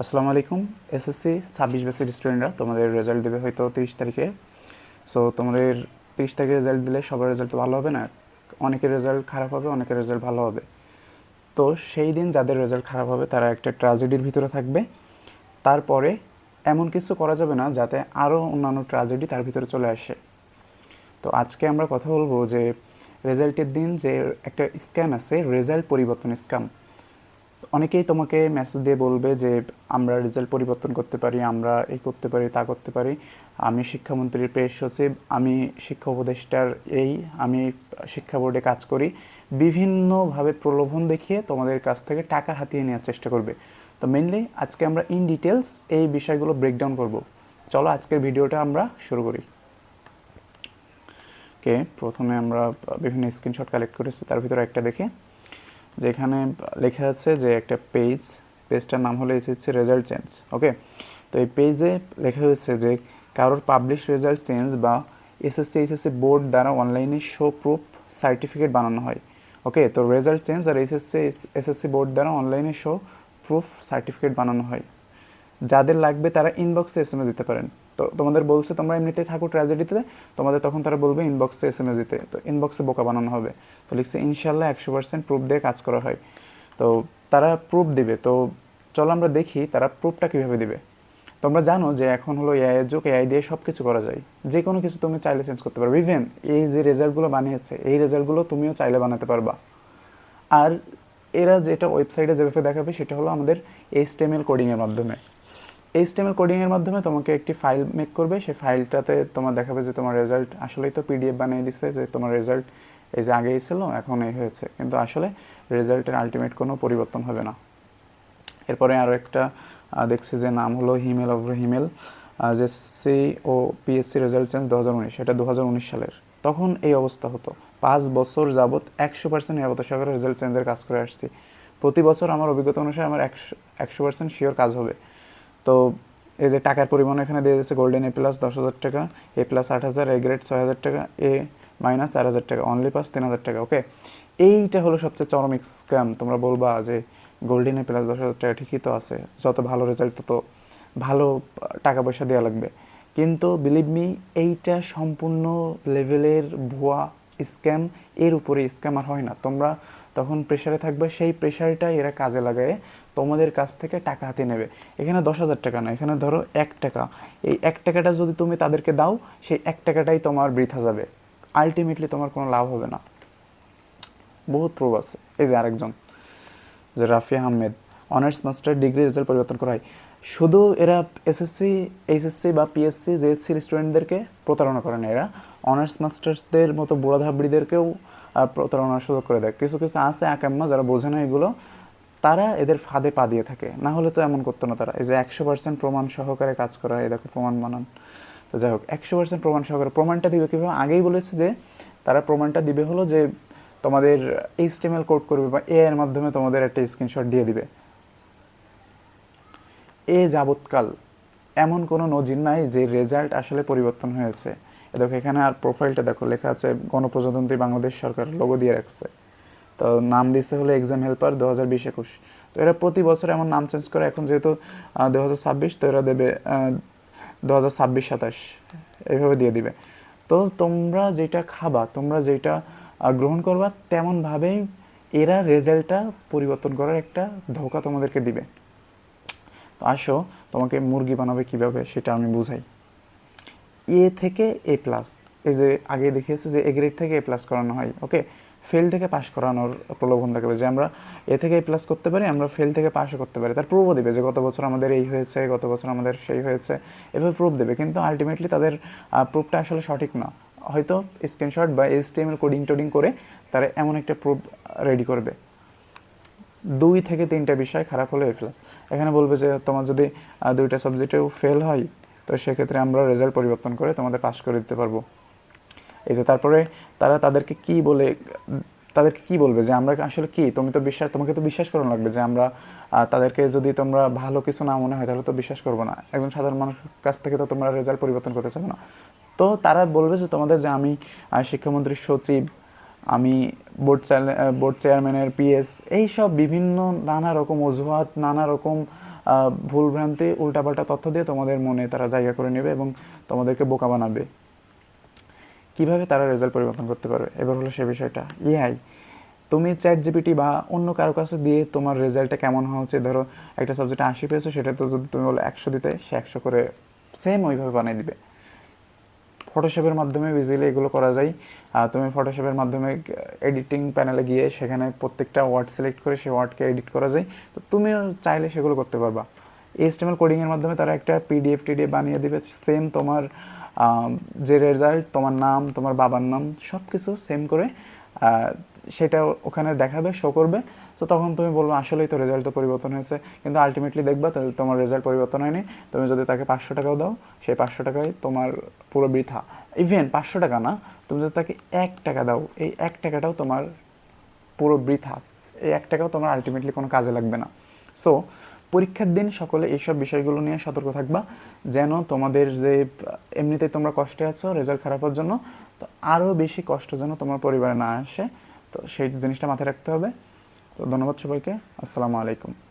আসসালামু আলাইকুম। এসএসসি 26 ব্যাচের স্টুডেন্টরা তোমাদের রেজাল্ট দেবে হয়তো 30 তারিখে। সো তোমাদের 30 তারিখে রেজাল্ট দিলে সবার রেজাল্ট তো ভালো হবে না, অনেকের রেজাল্ট খারাপ হবে, অনেকের রেজাল্ট ভালো হবে। তো সেই দিন যাদের রেজাল্ট খারাপ হবে তারা একটা ট্র্যাজেডির ভিতরে থাকবে। তারপরে এমন কিছু করা যাবে না যাতে আরও অন্যান্য ট্র্যাজেডি তার ভিতরে চলে আসে। তো আজকে আমরা কথা বলবো যে রেজাল্টের দিন যে একটা স্ক্যাম আছে, রেজাল্ট পরিবর্তন স্ক্যাম। অনেকেই তোমাকে মেসেজ দিয়ে বলবে যে আমরা রেজাল্ট পরিবর্তন করতে পারি, আমরা এই করতে পারি, তা করতে পারি, আমি শিক্ষামন্ত্রীর প্রেস সচিব, আমি শিক্ষা উপদেষ্টার এই, আমি শিক্ষা বোর্ডে কাজ করি। বিভিন্নভাবে প্রলোভন দেখিয়ে তোমাদের কাছ থেকে টাকা হাতিয়ে নেওয়ার চেষ্টা করবে। তো মেনলি আজকে আমরা ইন ডিটেলস এই বিষয়গুলো ব্রেকডাউন করব। চলো আজকের ভিডিওটা আমরা শুরু করি। প্রথমে আমরা বিভিন্ন স্ক্রিনশট কালেক্ট করেছি, তার ভিতরে একটা দেখে যেখানে লেখা আছে যে একটা পেজটার নাম হলো হচ্ছে রেজাল্ট চেঞ্জ। ওকে, তো এই পেজে লেখা হয়েছে যে কারোর পাবলিশ রেজাল্ট চেঞ্জ বা এইচএসসি বোর্ড দ্বারা অনলাইনে শো প্রুফ সার্টিফিকেট বানানো হয়। ওকে, তো রেজাল্ট চেঞ্জ আর এসএসসি বোর্ড দ্বারা অনলাইনে শো প্রুফ সার্টিফিকেট বানানো হয়। যাদের লাগবে তারা ইনবক্সে এসএমএস দিতে পারেন। তো তোমাদের বলছে তোমরা এমনিতেই থাকো ট্র্যাজেডিতে, তোমাদের তখন তারা বলবে ইনবক্সে এসএমএস দিতে, তো ইনবক্সে বোকা বানানো হবে। তো লিখছে ইনশাল্লাহ 100% প্রুফ দিয়ে কাজ করা হয়। তো তারা প্রুফ দিবে। তো চলো আমরা দেখি তারা প্রুফটা কীভাবে দিবে। তোমরা জানো যে এখন হলো এআই যুগ, এআই দিয়ে সব কিছু করা যায়, যে কোনো কিছু তুমি চাইলে চেঞ্জ করতে পারবে। ইভেন এই যে রেজাল্টগুলো বানিয়েছে এই রেজাল্টগুলো তুমিও চাইলে বানাতে পারবা। আর এরা যেটা ওয়েবসাইটে যেভাবে দেখাবে সেটা হলো আমাদের এইচটিএমএল কোডিংয়ের মাধ্যমে। এইচটিএমএল কোডিংয়ের মাধ্যমে তোমাকে একটি ফাইল মেক করবে, সেই ফাইলটাতে তোমার দেখাবে যে তোমার রেজাল্ট আসলেই তো পিডিএফ বানিয়ে দিচ্ছে, যে তোমার রেজাল্ট এই যে আগেই ছিল এখন এই হয়েছে, কিন্তু আসলে রেজাল্টের আলটিমেট কোনো পরিবর্তন হবে না। এরপরে আরও একটা দেখছি যে নাম হলো হিমেল অফ হিমেল, যে সি ও পিএসসি রেজাল্ট চেঞ্জ 2019, এটা 2019 সালের। তখন এই অবস্থা হতো। 5 বছর যাবৎ 100% নিরাপত্তা সহকারে রেজাল্ট চেঞ্জের কাজ করে আসছি। প্রতি বছর আমার অভিজ্ঞতা অনুসারে আমার 100% শিওর কাজ হবে। তো এই যে টাকার পরিমাণ এখানে দিয়ে দিচ্ছে, গোল্ডেন এ প্লাস 10,000 টাকা, এ প্লাস 8,000, এ গ্রেড 6,000 টাকা, এ মাইনাস 4,000 টাকা, অনলি পাস 3,000 টাকা। ওকে, এইটা হলো সবচেয়ে চরম স্ক্যাম। তোমরা বলবা যে গোল্ডেন এ প্লাস 10,000 টাকা ঠিকই তো আছে, যত ভালো রেজাল্ট তত ভালো টাকা পয়সা দেওয়া লাগবে, কিন্তু বিলিভ মি এইটা সম্পূর্ণ লেভেলের ভুয়া স্ক্যাম। এর উপরে স্ক্যাম আর হয় না। তোমরা তখন প্রেশারে থাকবে, সেই প্রেশারটা এরা কাজে লাগায় তোমাদের কাছ থেকে টাকা হাতে নেবে। এখানে 10,000 টাকা না, এখানে ধরো 1 টাকা। এই 1 টাকাটা যদি তুমি তাদেরকে দাও, সেই 1 টাকাটাই তোমার বৃথা যাবে, আলটিমেটলি তোমার কোনো লাভ হবে না। বহুত প্রুফ আছে। এই যে আরেকজন, যে Rafia Ahmed, honours master degree result পরিবর্তন করা হয়। শুধু এরা এসএসসি, এইচএসসি বা পিএসসি জেএসসির স্টুডেন্টদেরকে প্রতারণা করে না, এরা অনার্স মাস্টার্সদের মতো বুড়া ধাবড়িদেরকেও প্রতারণার সুযোগ করে দেয়। কিছু কিছু আছে আকাম্মা যারা বোঝে না এগুলো, তারা এদের ফাঁদে পা দিয়ে থাকে, না হলে তো এমন করতো না তারা। এই যে 100% প্রমাণ সহকারে কাজ করা, এই দেখো প্রমাণ বানান। তো যাই হোক, 100% প্রমাণ সহকারে। প্রমাণটা দিবে কীভাবে? আগেই বলেছে যে তারা প্রমাণটা দিবে হলো যে তোমাদের এইচটিএমএল কোড করবে বা এআই এর মাধ্যমে তোমাদের একটা স্ক্রিনশট দিয়ে দিবে। এ যাবৎকাল এমন কোনো নজির নাই যে রেজাল্ট আসলে পরিবর্তন হয়েছে। দেখো এখানে আর প্রোফাইলটা দেখো, লেখা আছে গণপ্রজাতন্ত্রী বাংলাদেশ সরকার, লোগো দিয়ে রাখছে। তো নাম দিচ্ছে হলো এক্সাম হেল্পার 2020-21। তো এরা প্রতি বছর এমন নাম চেঞ্জ করে। এখন যেহেতু 2026, তো এরা দেবে 2026-27, এইভাবে দিয়ে দিবে। তো তোমরা যেটা খাবা, তোমরা যেটা গ্রহণ করবা, তেমনভাবেই এরা রেজাল্টটা পরিবর্তন করার একটা ধোঁকা তোমাদেরকে দিবে। তো আসো তোমাকে মুরগি বানাবে কিভাবে সেটা আমি বুঝাই। এ থেকে এ প্লাস, এই যে আগে দেখিয়েছে যে এ গ্রেড থেকে এ প্লাস করানো হয়। ওকে, ফেল থেকে পাস করানোর প্রলোভন দেখাবে যে আমরা এ থেকে এ প্লাস করতে পারি, আমরা ফেল থেকে পাসও করতে পারি। তার প্রুফও দেবে যে গত বছর আমাদের এই হয়েছে, গত বছর আমাদের সেই হয়েছে, এভাবে প্রুফ দেবে। কিন্তু আলটিমেটলি তাদের প্রুফটা আসলে সঠিক না। হয়তো স্ক্রিনশট বা এইচটিএমএল কোডিং টোডিং করে তারা এমন একটা প্রুফ রেডি করবে। 2 থেকে 3টা বিষয় খারাপ হলে এ প্লাস। এখানে বলবে যে তোমার যদি 2টা সাবজেক্টেও ফেল হয়, তো সেক্ষেত্রে আমরা রেজাল্ট পরিবর্তন করে তোমাদের পাস করে দিতে পারবো। এই যে তারপরে তারা তাদেরকে কি বলে, তাদেরকে কি বলবে যে আমরা আসলে কি, তোমাকে তো বিশ্বাস করানো লাগবে যে আমরা তাদেরকে, যদি তোমরা ভালো কিছু না মনে হয় তাহলে তো বিশ্বাস করবো না। একজন সাধারণ মানুষের কাছ থেকে তো তোমরা রেজাল্ট পরিবর্তন করতে চাবে না। তো তারা বলবে যে তোমাদের যে আমি শিক্ষামন্ত্রীর সচিব, আমি বোর্ড চেয়ারম্যানের পিএস, এইসব বিভিন্ন নানা রকম অজুহাত, নানা রকম ভুলভ্রান্তি উল্টাপাল্টা তথ্য দিয়ে তোমাদের মনে তারা জায়গা করে নেবে এবং তোমাদেরকে বোকা বানাবে। কিভাবে তারা রেজাল্ট পরিবর্তন করতে পারবে, এবার হলো সে বিষয়টা। এআই, তুমি চ্যাট জিপিটি বা অন্য কারো কাছে দিয়ে তোমার রেজাল্টটা কেমন হওয়া উচিত, ধরো একটা সাবজেক্টে 80 পেয়েছো, সেটা তো যদি তুমি বলো 100 দিতে, সে 100 করে সেম ওইভাবে বানিয়ে দিবে। ফটোশপের মাধ্যমে ইজিলি এগুলো করা যায়। তুমি ফটোশপের মাধ্যমে এডিটিং প্যানেলে গিয়ে সেখানে প্রত্যেকটা ওয়ার্ড সিলেক্ট করে সেই ওয়ার্ডকে এডিট করা যায়, তো তুমিও চাইলে সেগুলো করতে পারবা। এইচটিএমএল কোডিংয়ের মাধ্যমে তারা একটা পিডিএফ টিডিএফ বানিয়ে দিবে, সেম তোমার যে রেজাল্ট, তোমার নাম, তোমার বাবার নাম সব কিছু সেম করে সেটা ওখানে দেখাবে, শো করবে। তো তখন তুমি বলবে আসলেই তো রেজাল্ট তো পরিবর্তন হয়েছে, কিন্তু আলটিমেটলি দেখবা তোমার রেজাল্ট পরিবর্তন হয়নি। তুমি যদি তাকে 500 টাকাও দাও, সেই 500 টাকায় তোমার পুরো বৃথা। ইভেন 500 টাকা না, তুমি যদি তাকে 1 টাকা দাও, এই 1 টাকাটাও তোমার পুরো বৃথা। এই 1 টাকাও তোমার আলটিমেটলি কোনো কাজে লাগবে না। সো পরীক্ষার দিন সকলে এইসব বিষয়গুলো নিয়ে সতর্ক থাকবা, যেন তোমাদের যে এমনিতেই তোমরা কষ্টে আছো রেজাল্ট খারাপের জন্য, তো আরও বেশি কষ্ট যেন তোমার পরিবারে না আসে, তো সেই জিনিসটা মাথায় রাখতে হবে। তো ধন্যবাদ সবাইকে, আসসালামু আলাইকুম।